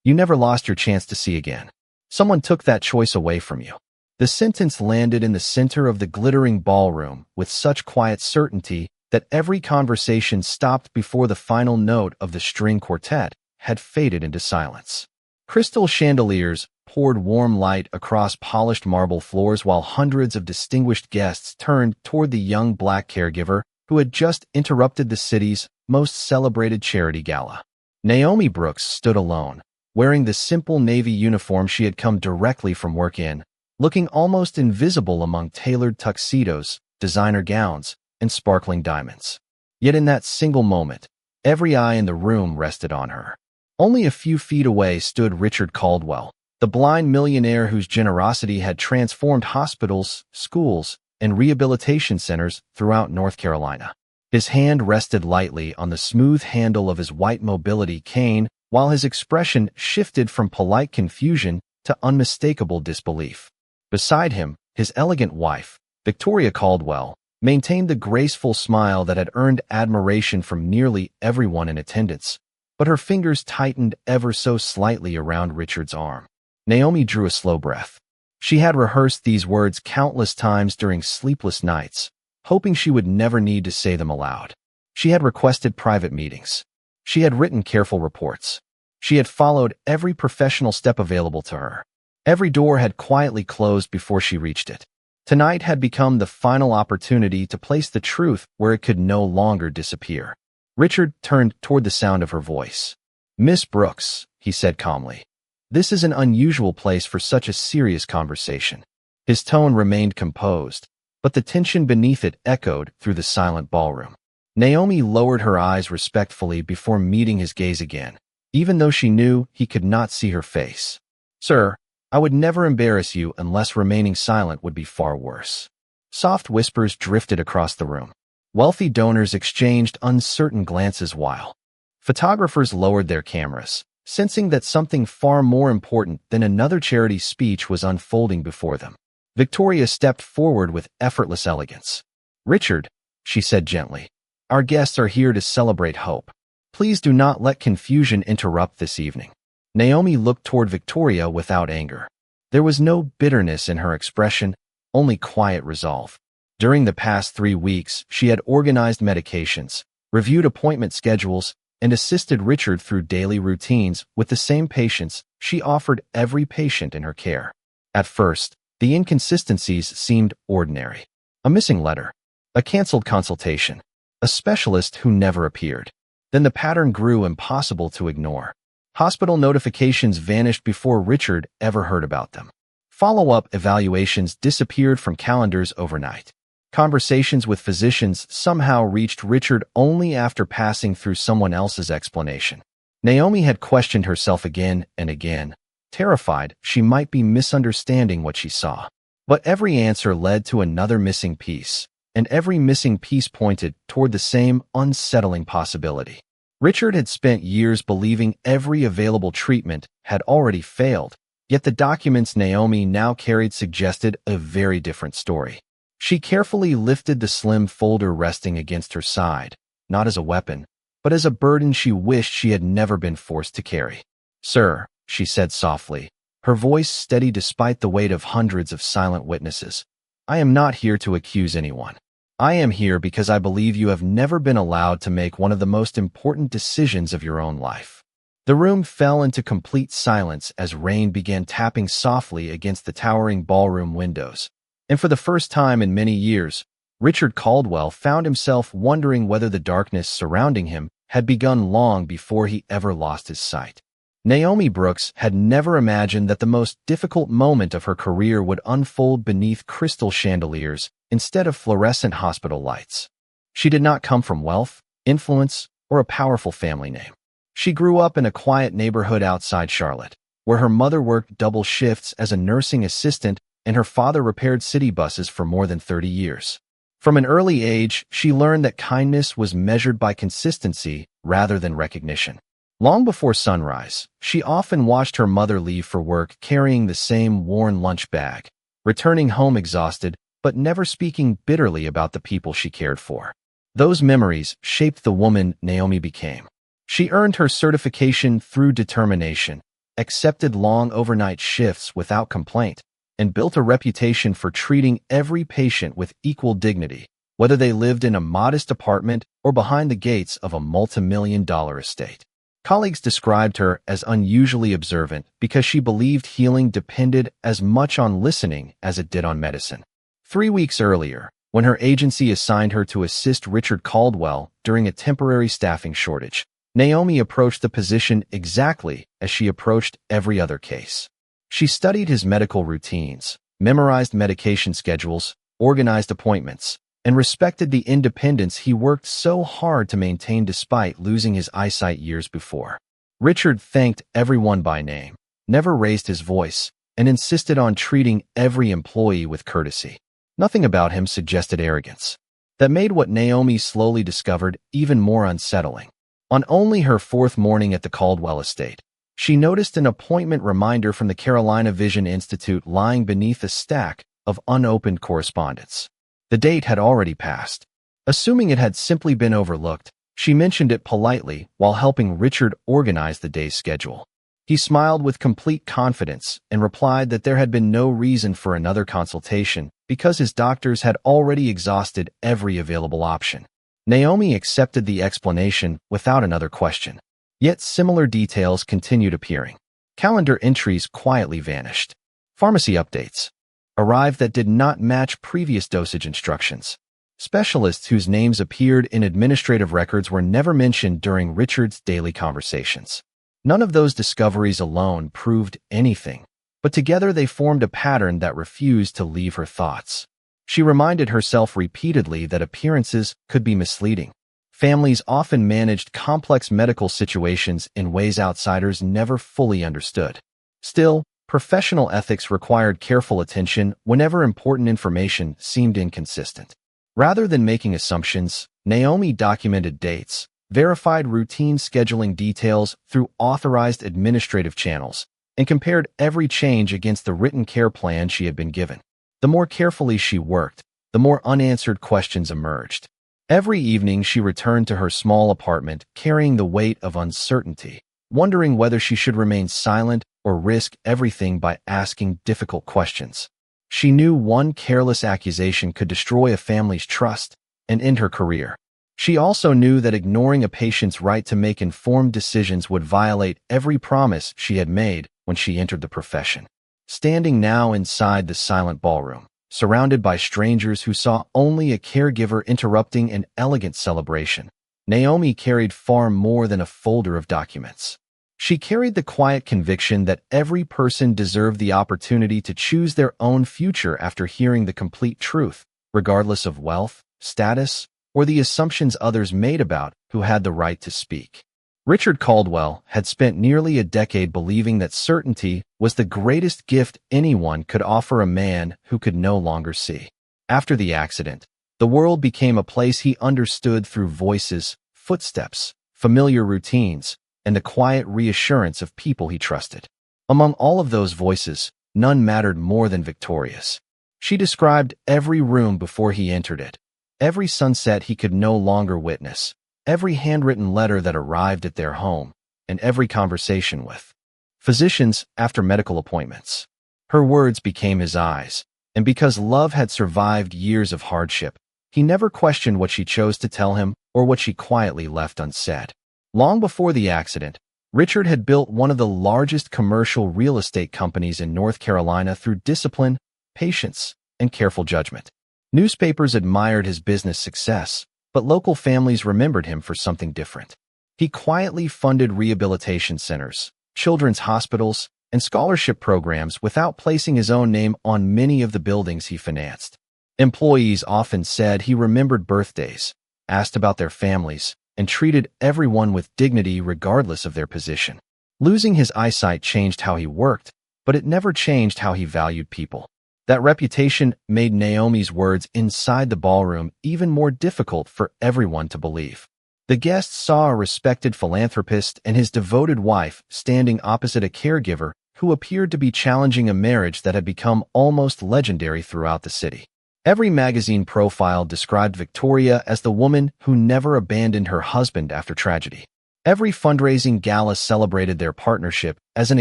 You never lost your chance to see again. Someone took that choice away from you. The sentence landed in the center of the glittering ballroom with such quiet certainty that every conversation stopped before the final note of the string quartet had faded into silence. Crystal chandeliers poured warm light across polished marble floors while hundreds of distinguished guests turned toward the young black caregiver who had just interrupted the city's most celebrated charity gala. Naomi Brooks stood alone, wearing the simple navy uniform she had come directly from work in, looking almost invisible among tailored tuxedos, designer gowns, and sparkling diamonds. Yet in that single moment, every eye in the room rested on her. Only a few feet away stood Richard Caldwell, the blind millionaire whose generosity had transformed hospitals, schools, and rehabilitation centers throughout North Carolina. His hand rested lightly on the smooth handle of his white mobility cane, while his expression shifted from polite confusion to unmistakable disbelief. Beside him, his elegant wife, Victoria Caldwell, maintained the graceful smile that had earned admiration from nearly everyone in attendance, but her fingers tightened ever so slightly around Richard's arm. Naomi drew a slow breath. She had rehearsed these words countless times during sleepless nights, hoping she would never need to say them aloud. She had requested private meetings. She had written careful reports. She had followed every professional step available to her. Every door had quietly closed before she reached it. Tonight had become the final opportunity to place the truth where it could no longer disappear. Richard turned toward the sound of her voice. "Miss Brooks," he said calmly, "this is an unusual place for such a serious conversation." His tone remained composed, but the tension beneath it echoed through the silent ballroom. Naomi lowered her eyes respectfully before meeting his gaze again, even though she knew he could not see her face. "Sir, I would never embarrass you unless remaining silent would be far worse." Soft whispers drifted across the room. Wealthy donors exchanged uncertain glances while photographers lowered their cameras, sensing that something far more important than another charity speech was unfolding before them. Victoria stepped forward with effortless elegance. "Richard," she said gently, "our guests are here to celebrate hope. Please do not let confusion interrupt this evening." Naomi looked toward Victoria without anger. There was no bitterness in her expression, only quiet resolve. During the past 3 weeks, she had organized medications, reviewed appointment schedules, and assisted Richard through daily routines with the same patience she offered every patient in her care. At first, the inconsistencies seemed ordinary. A missing letter, a canceled consultation, a specialist who never appeared. Then the pattern grew impossible to ignore. Hospital notifications vanished before Richard ever heard about them. Follow-up evaluations disappeared from calendars overnight. Conversations with physicians somehow reached Richard only after passing through someone else's explanation. Naomi had questioned herself again and again, terrified she might be misunderstanding what she saw. But every answer led to another missing piece, and every missing piece pointed toward the same unsettling possibility. Richard had spent years believing every available treatment had already failed, yet the documents Naomi now carried suggested a very different story. She carefully lifted the slim folder resting against her side, not as a weapon, but as a burden she wished she had never been forced to carry. "Sir," she said softly, her voice steady despite the weight of hundreds of silent witnesses, "I am not here to accuse anyone. I am here because I believe you have never been allowed to make one of the most important decisions of your own life." The room fell into complete silence as rain began tapping softly against the towering ballroom windows. And for the first time in many years, Richard Caldwell found himself wondering whether the darkness surrounding him had begun long before he ever lost his sight. Naomi Brooks had never imagined that the most difficult moment of her career would unfold beneath crystal chandeliers instead of fluorescent hospital lights. She did not come from wealth, influence, or a powerful family name. She grew up in a quiet neighborhood outside Charlotte, where her mother worked double shifts as a nursing assistant and her father repaired city buses for more than 30 years. From an early age, she learned that kindness was measured by consistency rather than recognition. Long before sunrise, she often watched her mother leave for work carrying the same worn lunch bag, returning home exhausted but never speaking bitterly about the people she cared for. Those memories shaped the woman Naomi became. She earned her certification through determination, accepted long overnight shifts without complaint, and built a reputation for treating every patient with equal dignity, whether they lived in a modest apartment or behind the gates of a multi-million-dollar estate. Colleagues described her as unusually observant because she believed healing depended as much on listening as it did on medicine. 3 weeks earlier, when her agency assigned her to assist Richard Caldwell during a temporary staffing shortage, Naomi approached the position exactly as she approached every other case. She studied his medical routines, memorized medication schedules, organized appointments, and respected the independence he worked so hard to maintain despite losing his eyesight years before. Richard thanked everyone by name, never raised his voice, and insisted on treating every employee with courtesy. Nothing about him suggested arrogance. That made what Naomi slowly discovered even more unsettling. On only her 4th morning at the Caldwell estate, she noticed an appointment reminder from the Carolina Vision Institute lying beneath a stack of unopened correspondence. The date had already passed. Assuming it had simply been overlooked, she mentioned it politely while helping Richard organize the day's schedule. He smiled with complete confidence and replied that there had been no reason for another consultation because his doctors had already exhausted every available option. Naomi accepted the explanation without another question. Yet similar details continued appearing. Calendar entries quietly vanished. Pharmacy updates arrived that did not match previous dosage instructions. Specialists whose names appeared in administrative records were never mentioned during Richard's daily conversations. None of those discoveries alone proved anything, but together they formed a pattern that refused to leave her thoughts. She reminded herself repeatedly that appearances could be misleading. Families often managed complex medical situations in ways outsiders never fully understood. Still, professional ethics required careful attention whenever important information seemed inconsistent. Rather than making assumptions, Naomi documented dates, verified routine scheduling details through authorized administrative channels, and compared every change against the written care plan she had been given. The more carefully she worked, the more unanswered questions emerged. Every evening she returned to her small apartment carrying the weight of uncertainty, wondering whether she should remain silent or risk everything by asking difficult questions. She knew one careless accusation could destroy a family's trust and end her career. She also knew that ignoring a patient's right to make informed decisions would violate every promise she had made when she entered the profession. Standing now inside the silent ballroom, surrounded by strangers who saw only a caregiver interrupting an elegant celebration, Naomi carried far more than a folder of documents. She carried the quiet conviction that every person deserved the opportunity to choose their own future after hearing the complete truth, regardless of wealth, status, or the assumptions others made about who had the right to speak. Richard Caldwell had spent nearly a decade believing that certainty was the greatest gift anyone could offer a man who could no longer see. After the accident, the world became a place he understood through voices, footsteps, familiar routines, and the quiet reassurance of people he trusted. Among all of those voices, none mattered more than Victoria's. She described every room before he entered it, every sunset he could no longer witness, every handwritten letter that arrived at their home, and every conversation with physicians after medical appointments. Her words became his eyes, and because love had survived years of hardship, he never questioned what she chose to tell him or what she quietly left unsaid. Long before the accident, Richard had built one of the largest commercial real estate companies in North Carolina through discipline, patience, and careful judgment. Newspapers admired his business success, but local families remembered him for something different. He quietly funded rehabilitation centers, children's hospitals, and scholarship programs without placing his own name on many of the buildings he financed. Employees often said he remembered birthdays, asked about their families, and treated everyone with dignity regardless of their position. Losing his eyesight changed how he worked, but it never changed how he valued people. That reputation made Naomi's words inside the ballroom even more difficult for everyone to believe. The guests saw a respected philanthropist and his devoted wife standing opposite a caregiver who appeared to be challenging a marriage that had become almost legendary throughout the city. Every magazine profile described Victoria as the woman who never abandoned her husband after tragedy. Every fundraising gala celebrated their partnership as an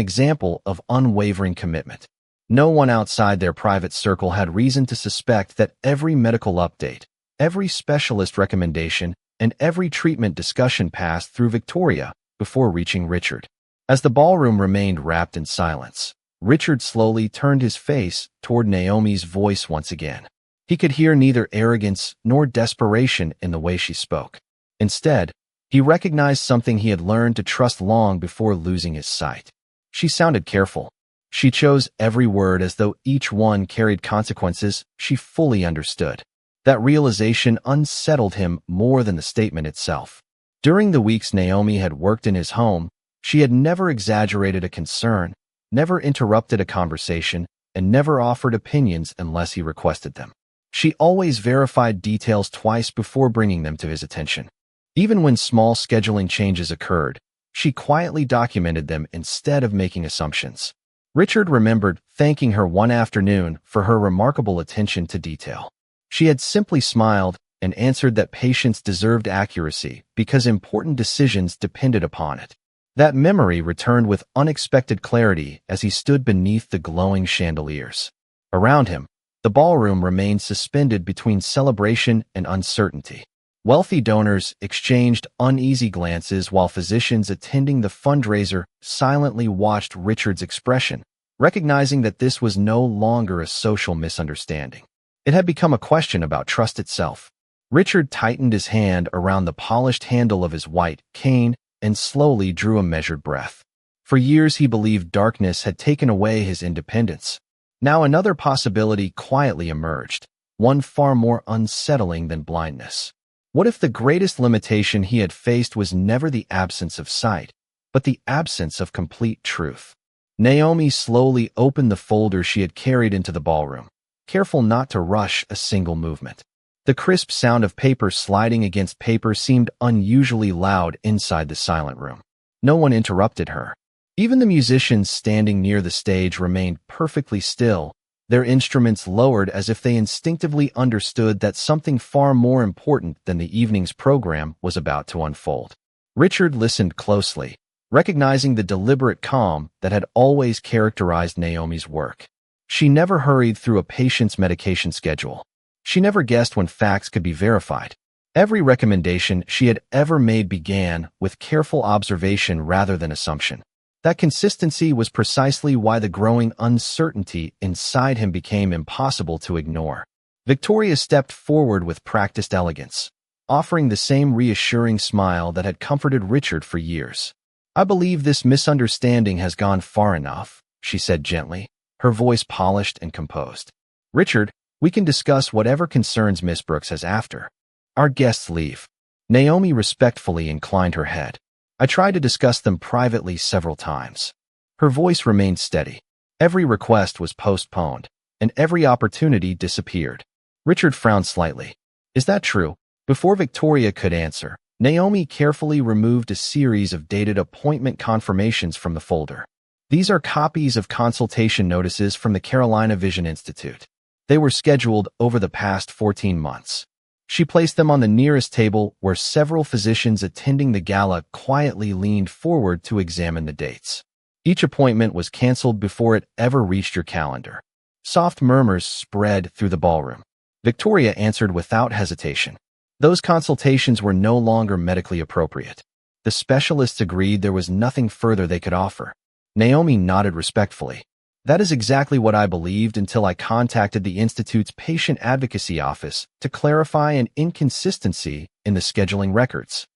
example of unwavering commitment. No one outside their private circle had reason to suspect that every medical update, every specialist recommendation, and every treatment discussion passed through Victoria before reaching Richard. As the ballroom remained wrapped in silence, Richard slowly turned his face toward Naomi's voice once again. He could hear neither arrogance nor desperation in the way she spoke. Instead, he recognized something he had learned to trust long before losing his sight. She sounded careful. She chose every word as though each one carried consequences she fully understood. That realization unsettled him more than the statement itself. During the weeks Naomi had worked in his home, she had never exaggerated a concern, never interrupted a conversation, and never offered opinions unless he requested them. She always verified details twice before bringing them to his attention. Even when small scheduling changes occurred, she quietly documented them instead of making assumptions. Richard remembered thanking her one afternoon for her remarkable attention to detail. She had simply smiled and answered that patients deserved accuracy because important decisions depended upon it. That memory returned with unexpected clarity as he stood beneath the glowing chandeliers. Around him, the ballroom remained suspended between celebration and uncertainty. Wealthy donors exchanged uneasy glances while physicians attending the fundraiser silently watched Richard's expression, recognizing that this was no longer a social misunderstanding. It had become a question about trust itself. Richard tightened his hand around the polished handle of his white cane and slowly drew a measured breath. For years he believed darkness had taken away his independence. Now another possibility quietly emerged, one far more unsettling than blindness. What if the greatest limitation he had faced was never the absence of sight, but the absence of complete truth? Naomi slowly opened the folder she had carried into the ballroom, careful not to rush a single movement. The crisp sound of paper sliding against paper seemed unusually loud inside the silent room. No one interrupted her. Even the musicians standing near the stage remained perfectly still, their instruments lowered as if they instinctively understood that something far more important than the evening's program was about to unfold. Richard listened closely, recognizing the deliberate calm that had always characterized Naomi's work. She never hurried through a patient's medication schedule. She never guessed when facts could be verified. Every recommendation she had ever made began with careful observation rather than assumption. That consistency was precisely why the growing uncertainty inside him became impossible to ignore. Victoria stepped forward with practiced elegance, offering the same reassuring smile that had comforted Richard for years. "I believe this misunderstanding has gone far enough," she said gently, her voice polished and composed. "Richard, we can discuss whatever concerns Miss Brooks has after our guests leave." Naomi respectfully inclined her head. "I tried to discuss them privately several times." Her voice remained steady. Every request was postponed, and every opportunity disappeared. Richard frowned slightly. "Is that true?" Before Victoria could answer, Naomi carefully removed a series of dated appointment confirmations from the folder. "These are copies of consultation notices from the Carolina Vision Institute. They were scheduled over the past 14 months. She placed them on the nearest table where several physicians attending the gala quietly leaned forward to examine the dates. Each appointment was canceled before it ever reached your calendar. Soft murmurs spread through the ballroom. Victoria answered without hesitation. Those consultations were no longer medically appropriate. The specialists agreed there was nothing further they could offer. Naomi nodded respectfully. That is exactly what I believed until I contacted the Institute's patient advocacy office to clarify an inconsistency in the scheduling records.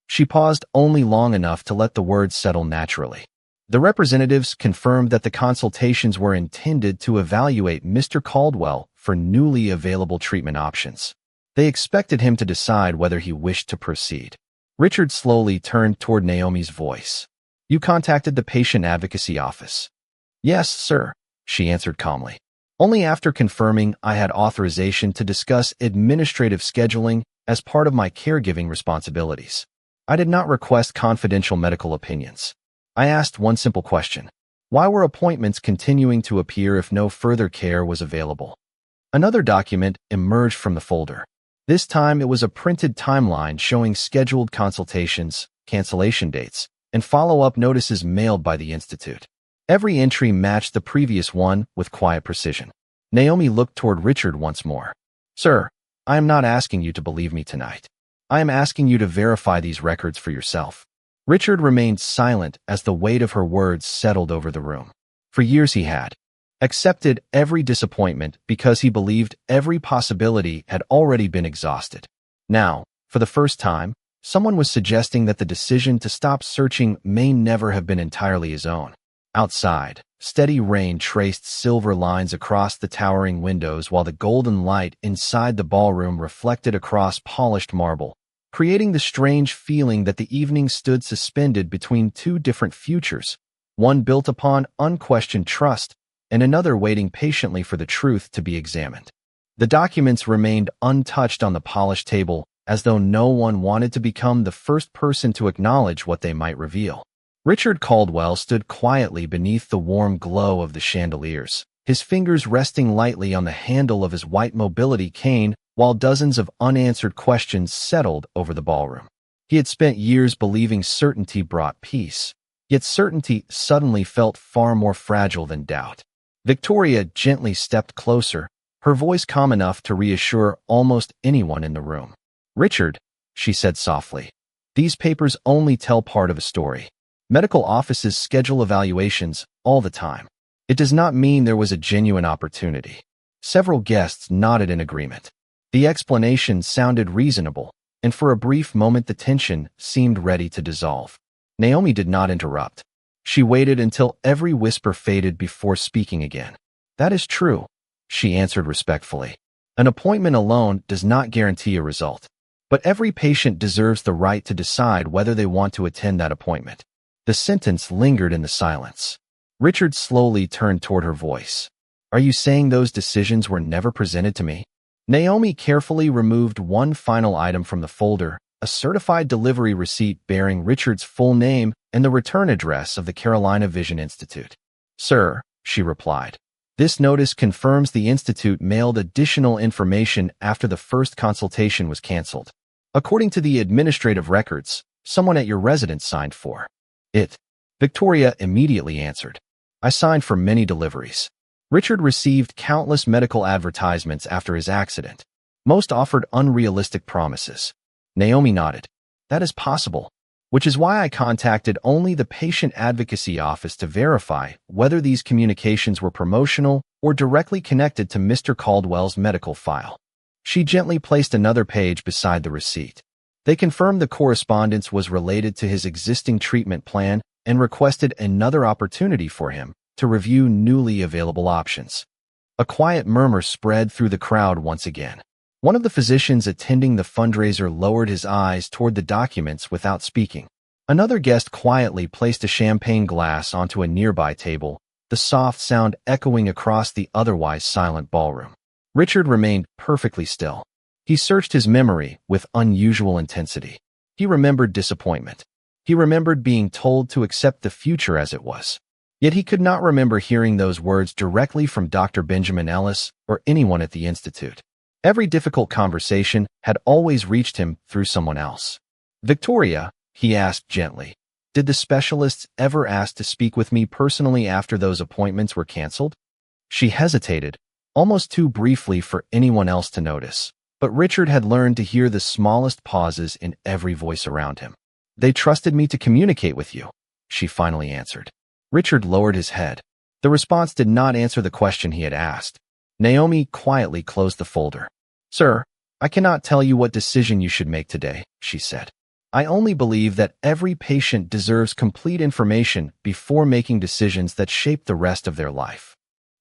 She paused only long enough to let the words settle naturally. The representatives confirmed that the consultations were intended to evaluate Mr. Caldwell for newly available treatment options. They expected him to decide whether he wished to proceed. Richard slowly turned toward Naomi's voice. "You contacted the patient advocacy office?" "Yes, sir," she answered calmly. "Only after confirming I had authorization to discuss administrative scheduling as part of my caregiving responsibilities. I did not request confidential medical opinions. I asked one simple question. Why were appointments continuing to appear if no further care was available?" Another document emerged from the folder. This time it was a printed timeline showing scheduled consultations, cancellation dates, and follow-up notices mailed by the Institute. Every entry matched the previous one with quiet precision. Naomi looked toward Richard once more. Sir, I am not asking you to believe me tonight. I am asking you to verify these records for yourself. Richard remained silent as the weight of her words settled over the room. For years he had accepted every disappointment because he believed every possibility had already been exhausted. Now, for the first time, someone was suggesting that the decision to stop searching may never have been entirely his own. Outside, steady rain traced silver lines across the towering windows while the golden light inside the ballroom reflected across polished marble, creating the strange feeling that the evening stood suspended between two different futures, one built upon unquestioned trust and another waiting patiently for the truth to be examined. The documents remained untouched on the polished table, as though no one wanted to become the first person to acknowledge what they might reveal. Richard Caldwell stood quietly beneath the warm glow of the chandeliers, his fingers resting lightly on the handle of his white mobility cane while dozens of unanswered questions settled over the ballroom. He had spent years believing certainty brought peace, yet certainty suddenly felt far more fragile than doubt. Victoria gently stepped closer, her voice calm enough to reassure almost anyone in the room. Richard, she said softly, these papers only tell part of a story. Medical offices schedule evaluations all the time. It does not mean there was a genuine opportunity. Several guests nodded in agreement. The explanation sounded reasonable, and for a brief moment the tension seemed ready to dissolve. Naomi did not interrupt. She waited until every whisper faded before speaking again. That is true, she answered respectfully. An appointment alone does not guarantee a result, but every patient deserves the right to decide whether they want to attend that appointment. The sentence lingered in the silence. Richard slowly turned toward her voice. Are you saying those decisions were never presented to me? Naomi carefully removed one final item from the folder, a certified delivery receipt bearing Richard's full name and the return address of the Carolina Vision Institute. Sir, she replied, this notice confirms the Institute mailed additional information after the first consultation was canceled. According to the administrative records, someone at your residence signed for it. Victoria immediately answered. I signed for many deliveries. Richard received countless medical advertisements after his accident. Most offered unrealistic promises. Naomi nodded. That is possible, which is why I contacted only the patient advocacy office to verify whether these communications were promotional or directly connected to Mr. Caldwell's medical file. She gently placed another page beside the receipt. They confirmed the correspondence was related to his existing treatment plan and requested another opportunity for him to review newly available options. A quiet murmur spread through the crowd once again. One of the physicians attending the fundraiser lowered his eyes toward the documents without speaking. Another guest quietly placed a champagne glass onto a nearby table, the soft sound echoing across the otherwise silent ballroom. Richard remained perfectly still. He searched his memory with unusual intensity. He remembered disappointment. He remembered being told to accept the future as it was. Yet he could not remember hearing those words directly from Dr. Benjamin Ellis or anyone at the Institute. Every difficult conversation had always reached him through someone else. Victoria, he asked gently, did the specialists ever ask to speak with me personally after those appointments were canceled? She hesitated, almost too briefly for anyone else to notice, but Richard had learned to hear the smallest pauses in every voice around him. They trusted me to communicate with you, she finally answered. Richard lowered his head. The response did not answer the question he had asked. Naomi quietly closed the folder. Sir, I cannot tell you what decision you should make today, she said. I only believe that every patient deserves complete information before making decisions that shape the rest of their life.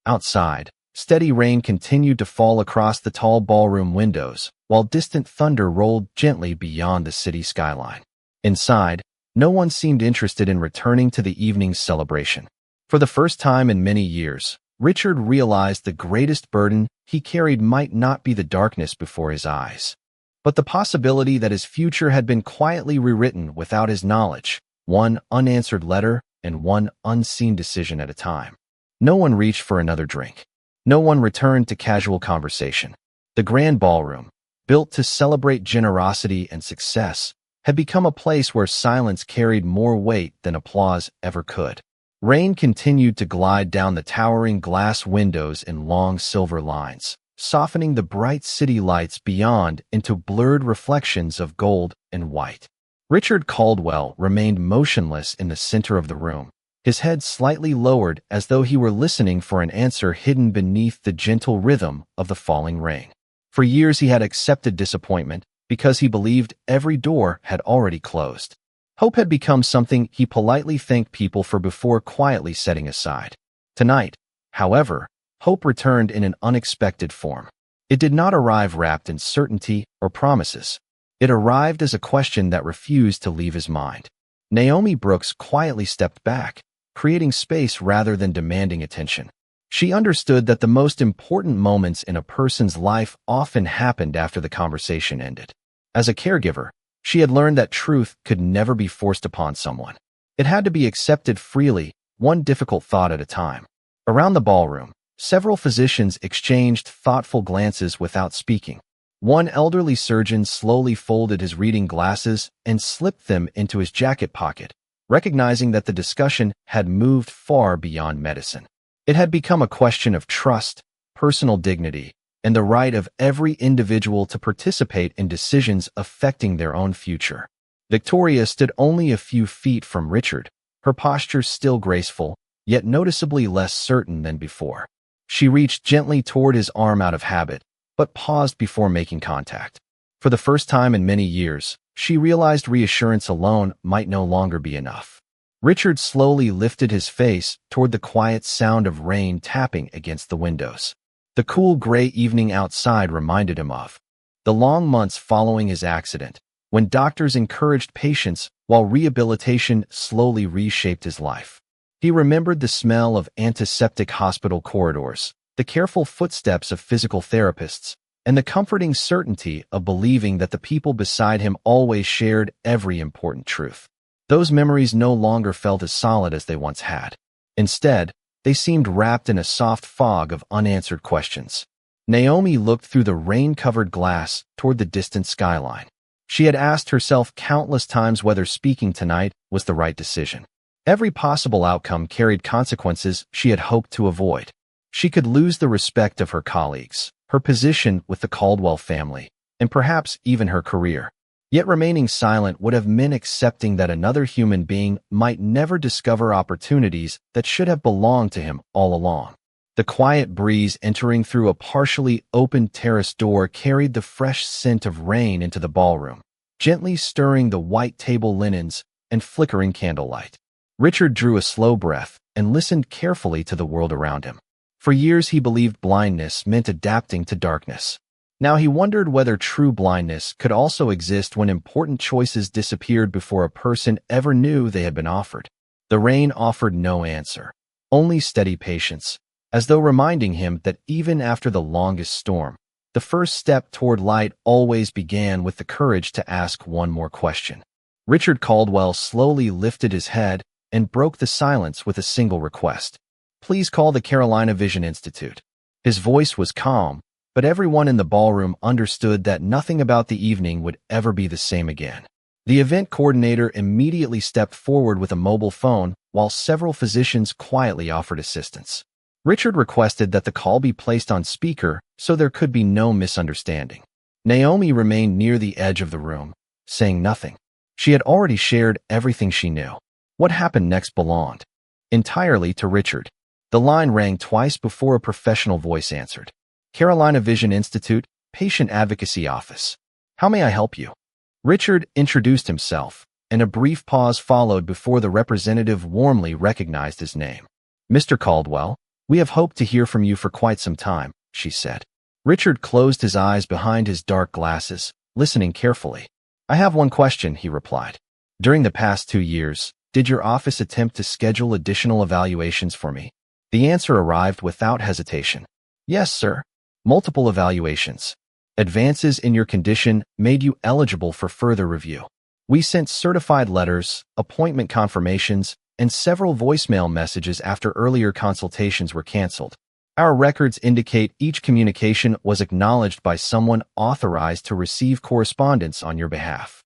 Outside, steady rain continued to fall across the tall ballroom windows, while distant thunder rolled gently beyond the city skyline. Inside, no one seemed interested in returning to the evening's celebration. For the first time in many years, Richard realized the greatest burden he carried might not be the darkness before his eyes, but the possibility that his future had been quietly rewritten without his knowledge, one unanswered letter and one unseen decision at a time. No one reached for another drink. No one returned to casual conversation. The grand ballroom, built to celebrate generosity and success, had become a place where silence carried more weight than applause ever could. Rain continued to glide down the towering glass windows in long silver lines, softening the bright city lights beyond into blurred reflections of gold and white. Richard Caldwell remained motionless in the center of the room, his head slightly lowered as though he were listening for an answer hidden beneath the gentle rhythm of the falling rain. For years he had accepted disappointment because he believed every door had already closed. Hope had become something he politely thanked people for before quietly setting aside. Tonight, however, hope returned in an unexpected form. It did not arrive wrapped in certainty or promises. It arrived as a question that refused to leave his mind. Naomi Brooks quietly stepped back, creating space rather than demanding attention. She understood that the most important moments in a person's life often happened after the conversation ended. As a caregiver, she had learned that truth could never be forced upon someone. It had to be accepted freely, one difficult thought at a time. Around the ballroom, several physicians exchanged thoughtful glances without speaking. One elderly surgeon slowly folded his reading glasses and slipped them into his jacket pocket, recognizing that the discussion had moved far beyond medicine. It had become a question of trust, personal dignity, and the right of every individual to participate in decisions affecting their own future. Victoria stood only a few feet from Richard, her posture still graceful, yet noticeably less certain than before. She reached gently toward his arm out of habit, but paused before making contact. For the first time in many years, she realized reassurance alone might no longer be enough. Richard slowly lifted his face toward the quiet sound of rain tapping against the windows. The cool gray evening outside reminded him of the long months following his accident, when doctors encouraged patience while rehabilitation slowly reshaped his life. He remembered the smell of antiseptic hospital corridors, the careful footsteps of physical therapists, and the comforting certainty of believing that the people beside him always shared every important truth. Those memories no longer felt as solid as they once had. Instead, they seemed wrapped in a soft fog of unanswered questions. Naomi looked through the rain-covered glass toward the distant skyline. She had asked herself countless times whether speaking tonight was the right decision. Every possible outcome carried consequences she had hoped to avoid. She could lose the respect of her colleagues, her position with the Caldwell family, and perhaps even her career. Yet remaining silent would have meant accepting that another human being might never discover opportunities that should have belonged to him all along. The quiet breeze entering through a partially opened terrace door carried the fresh scent of rain into the ballroom, gently stirring the white table linens and flickering candlelight. Richard drew a slow breath and listened carefully to the world around him. For years he believed blindness meant adapting to darkness. Now he wondered whether true blindness could also exist when important choices disappeared before a person ever knew they had been offered. The rain offered no answer, only steady patience, as though reminding him that even after the longest storm, the first step toward light always began with the courage to ask one more question. Richard Caldwell slowly lifted his head and broke the silence with a single request. "Please call the Carolina Vision Institute." His voice was calm, but everyone in the ballroom understood that nothing about the evening would ever be the same again. The event coordinator immediately stepped forward with a mobile phone while several physicians quietly offered assistance. Richard requested that the call be placed on speaker so there could be no misunderstanding. Naomi remained near the edge of the room, saying nothing. She had already shared everything she knew. What happened next belonged entirely to Richard. The line rang twice before a professional voice answered. "Carolina Vision Institute, Patient Advocacy Office. How may I help you?" Richard introduced himself, and a brief pause followed before the representative warmly recognized his name. "Mr. Caldwell, we have hoped to hear from you for quite some time," she said. Richard closed his eyes behind his dark glasses, listening carefully. "I have one question," he replied. "During the past 2 years, did your office attempt to schedule additional evaluations for me?" The answer arrived without hesitation. "Yes, sir. Multiple evaluations. Advances in your condition made you eligible for further review. We sent certified letters, appointment confirmations, and several voicemail messages after earlier consultations were canceled. Our records indicate each communication was acknowledged by someone authorized to receive correspondence on your behalf."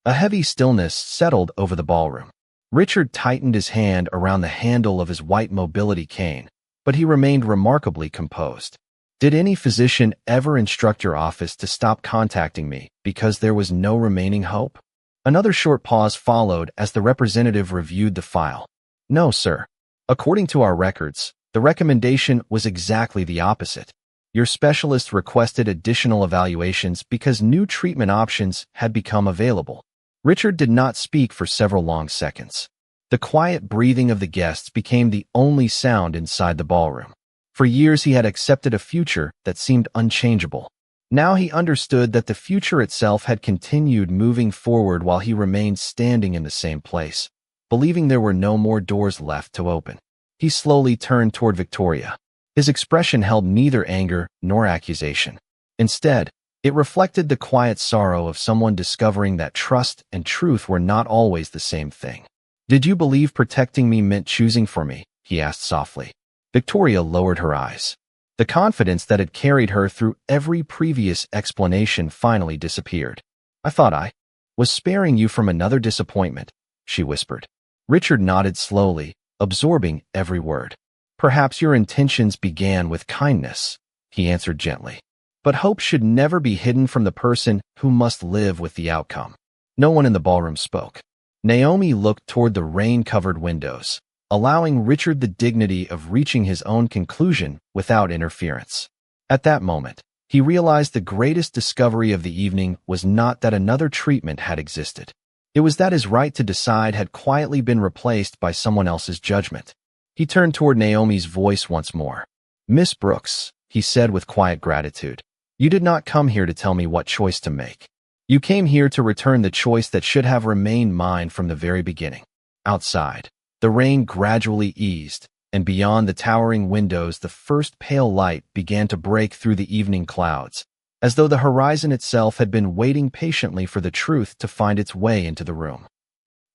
A heavy stillness settled over the ballroom. Richard tightened his hand around the handle of his white mobility cane, but he remained remarkably composed. Did any physician ever instruct your office to stop contacting me because there was no remaining hope? Another short pause followed as the representative reviewed the file. No, sir. According to our records, the recommendation was exactly the opposite. Your specialist requested additional evaluations because new treatment options had become available. Richard did not speak for several long seconds. The quiet breathing of the guests became the only sound inside the ballroom. For years he had accepted a future that seemed unchangeable. Now he understood that the future itself had continued moving forward while he remained standing in the same place, believing there were no more doors left to open. He slowly turned toward Victoria. His expression held neither anger nor accusation. Instead, it reflected the quiet sorrow of someone discovering that trust and truth were not always the same thing. Did you believe protecting me meant choosing for me? He asked softly. Victoria lowered her eyes. The confidence that had carried her through every previous explanation finally disappeared. I thought I was sparing you from another disappointment, she whispered. Richard nodded slowly, absorbing every word. Perhaps your intentions began with kindness, he answered gently. But hope should never be hidden from the person who must live with the outcome. No one in the ballroom spoke. Naomi looked toward the rain-covered windows, allowing Richard the dignity of reaching his own conclusion without interference. At that moment, he realized the greatest discovery of the evening was not that another treatment had existed. It was that his right to decide had quietly been replaced by someone else's judgment. He turned toward Naomi's voice once more. Miss Brooks, he said with quiet gratitude, you did not come here to tell me what choice to make. You came here to return the choice that should have remained mine from the very beginning. Outside, the rain gradually eased, and beyond the towering windows the first pale light began to break through the evening clouds, as though the horizon itself had been waiting patiently for the truth to find its way into the room.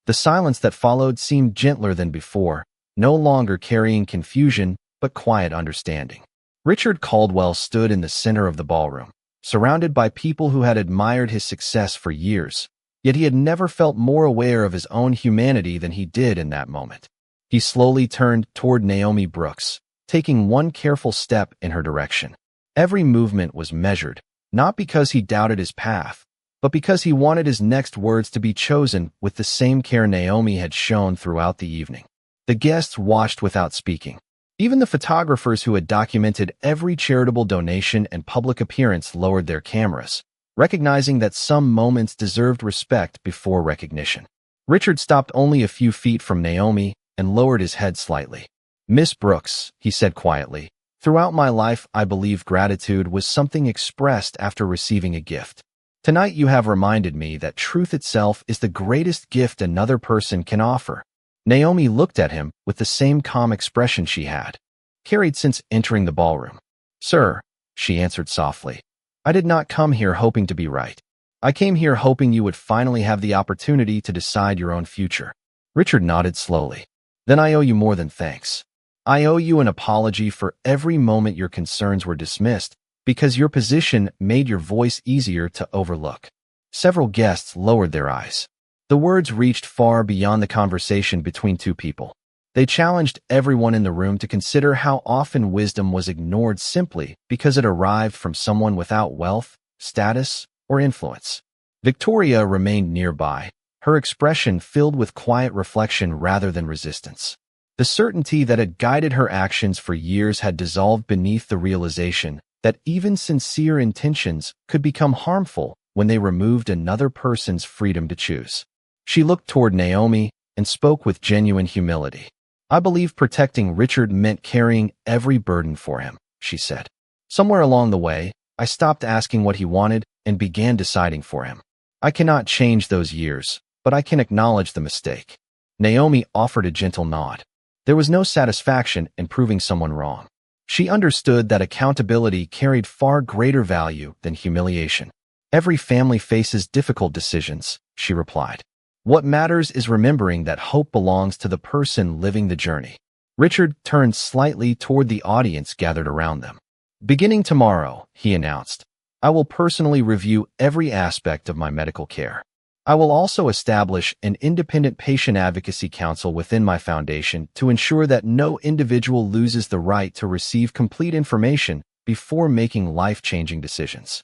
The silence that followed seemed gentler than before, no longer carrying confusion but quiet understanding. Richard Caldwell stood in the center of the ballroom, surrounded by people who had admired his success for years. Yet he had never felt more aware of his own humanity than he did in that moment. He slowly turned toward Naomi Brooks, taking one careful step in her direction. Every movement was measured, not because he doubted his path, but because he wanted his next words to be chosen with the same care Naomi had shown throughout the evening. The guests watched without speaking. Even the photographers who had documented every charitable donation and public appearance lowered their cameras, recognizing that some moments deserved respect before recognition. Richard stopped only a few feet from Naomi and lowered his head slightly. Miss Brooks, he said quietly, throughout my life I believed gratitude was something expressed after receiving a gift. Tonight you have reminded me that truth itself is the greatest gift another person can offer. Naomi looked at him with the same calm expression she had carried since entering the ballroom. Sir, she answered softly, I did not come here hoping to be right. I came here hoping you would finally have the opportunity to decide your own future. Richard nodded slowly. Then I owe you more than thanks. I owe you an apology for every moment your concerns were dismissed, because your position made your voice easier to overlook. Several guests lowered their eyes. The words reached far beyond the conversation between two people. They challenged everyone in the room to consider how often wisdom was ignored simply because it arrived from someone without wealth, status, or influence. Victoria remained nearby, her expression filled with quiet reflection rather than resistance. The certainty that had guided her actions for years had dissolved beneath the realization that even sincere intentions could become harmful when they removed another person's freedom to choose. She looked toward Naomi and spoke with genuine humility. I believe protecting Richard meant carrying every burden for him, she said. Somewhere along the way, I stopped asking what he wanted and began deciding for him. I cannot change those years, but I can acknowledge the mistake. Naomi offered a gentle nod. There was no satisfaction in proving someone wrong. She understood that accountability carried far greater value than humiliation. Every family faces difficult decisions, she replied. What matters is remembering that hope belongs to the person living the journey. Richard turned slightly toward the audience gathered around them. Beginning tomorrow, he announced, I will personally review every aspect of my medical care. I will also establish an independent patient advocacy council within my foundation to ensure that no individual loses the right to receive complete information before making life-changing decisions.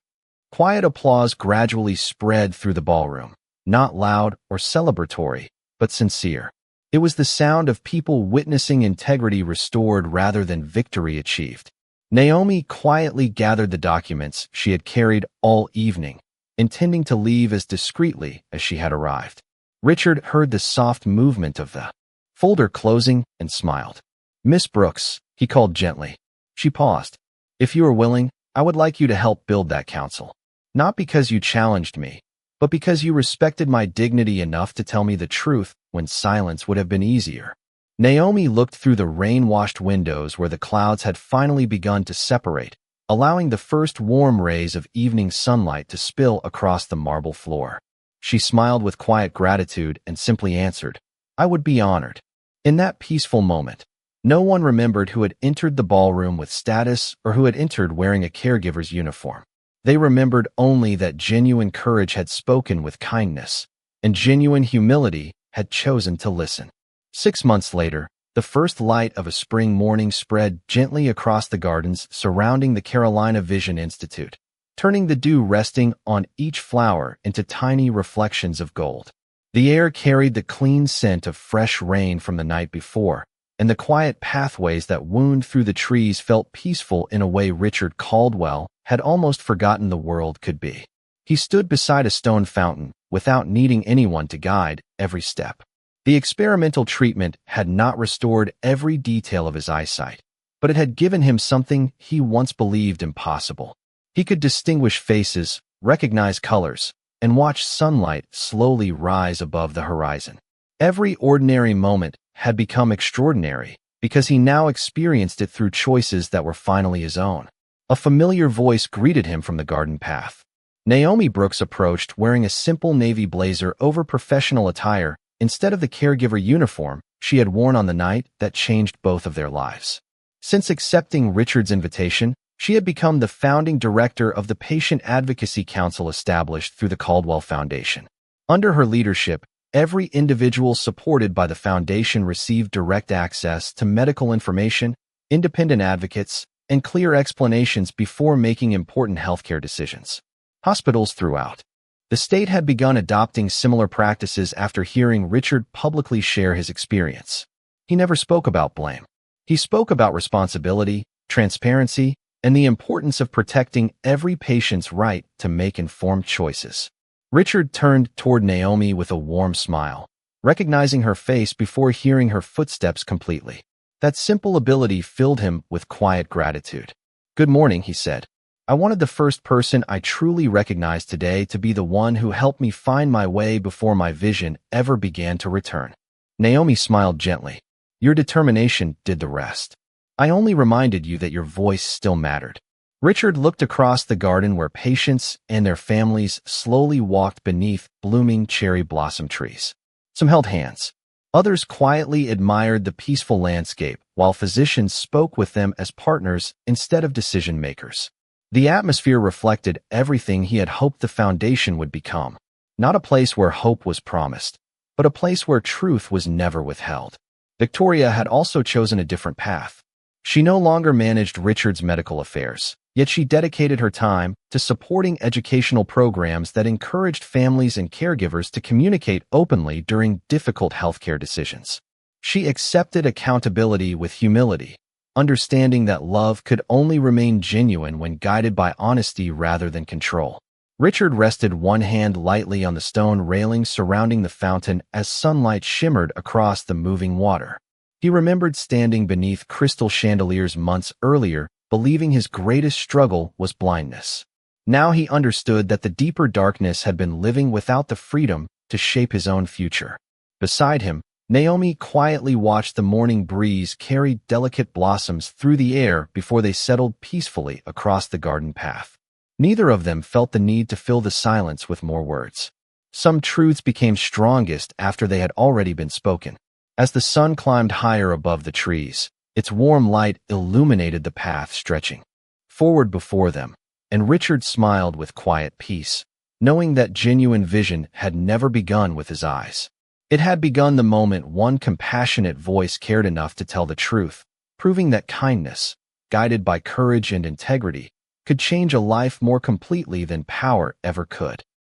Quiet applause gradually spread through the ballroom, not loud or celebratory, but sincere. It was the sound of people witnessing integrity restored rather than victory achieved. Naomi quietly gathered the documents she had carried all evening, intending to leave as discreetly as she had arrived. Richard heard the soft movement of the folder closing and smiled. "Miss Brooks," he called gently. She paused. "If you are willing, I would like you to help build that council. Not because you challenged me, but because you respected my dignity enough to tell me the truth when silence would have been easier." Naomi looked through the rain-washed windows where the clouds had finally begun to separate, allowing the first warm rays of evening sunlight to spill across the marble floor. She smiled with quiet gratitude and simply answered, "I would be honored." In that peaceful moment, no one remembered who had entered the ballroom with status or who had entered wearing a caregiver's uniform. They remembered only that genuine courage had spoken with kindness, and genuine humility had chosen to listen. 6 months later, the first light of a spring morning spread gently across the gardens surrounding the Carolina Vision Institute, turning the dew resting on each flower into tiny reflections of gold. The air carried the clean scent of fresh rain from the night before, and the quiet pathways that wound through the trees felt peaceful in a way Richard Caldwell had almost forgotten the world could be. He stood beside a stone fountain, without needing anyone to guide every step. The experimental treatment had not restored every detail of his eyesight, but it had given him something he once believed impossible. He could distinguish faces, recognize colors, and watch sunlight slowly rise above the horizon. Every ordinary moment had become extraordinary because he now experienced it through choices that were finally his own. A familiar voice greeted him from the garden path. Naomi Brooks approached wearing a simple navy blazer over professional attire instead of the caregiver uniform she had worn on the night that changed both of their lives. Since accepting Richard's invitation, she had become the founding director of the Patient Advocacy Council established through the Caldwell Foundation. Under her leadership, every individual supported by the foundation received direct access to medical information, independent advocates, and clear explanations before making important healthcare decisions. Hospitals throughout the state had begun adopting similar practices after hearing Richard publicly share his experience. He never spoke about blame. He spoke about responsibility, transparency, and the importance of protecting every patient's right to make informed choices. Richard turned toward Naomi with a warm smile, recognizing her face before hearing her footsteps completely. That simple ability filled him with quiet gratitude. "Good morning," he said. "I wanted the first person I truly recognized today to be the one who helped me find my way before my vision ever began to return." Naomi smiled gently. "Your determination did the rest. I only reminded you that your voice still mattered." Richard looked across the garden where patients and their families slowly walked beneath blooming cherry blossom trees. Some held hands. Others quietly admired the peaceful landscape, while physicians spoke with them as partners instead of decision-makers. The atmosphere reflected everything he had hoped the foundation would become. Not a place where hope was promised, but a place where truth was never withheld. Victoria had also chosen a different path. She no longer managed Richard's medical affairs, yet she dedicated her time to supporting educational programs that encouraged families and caregivers to communicate openly during difficult healthcare decisions. She accepted accountability with humility, understanding that love could only remain genuine when guided by honesty rather than control. Richard rested one hand lightly on the stone railing surrounding the fountain as sunlight shimmered across the moving water. He remembered standing beneath crystal chandeliers months earlier, believing his greatest struggle was blindness. Now he understood that the deeper darkness had been living without the freedom to shape his own future. Beside him, Naomi quietly watched the morning breeze carry delicate blossoms through the air before they settled peacefully across the garden path. Neither of them felt the need to fill the silence with more words. Some truths became strongest after they had already been spoken. As the sun climbed higher above the trees, its warm light illuminated the path stretching forward before them, and Richard smiled with quiet peace, knowing that genuine vision had never begun with his eyes. It had begun the moment one compassionate voice cared enough to tell the truth, proving that kindness, guided by courage and integrity, could change a life more completely than power ever could.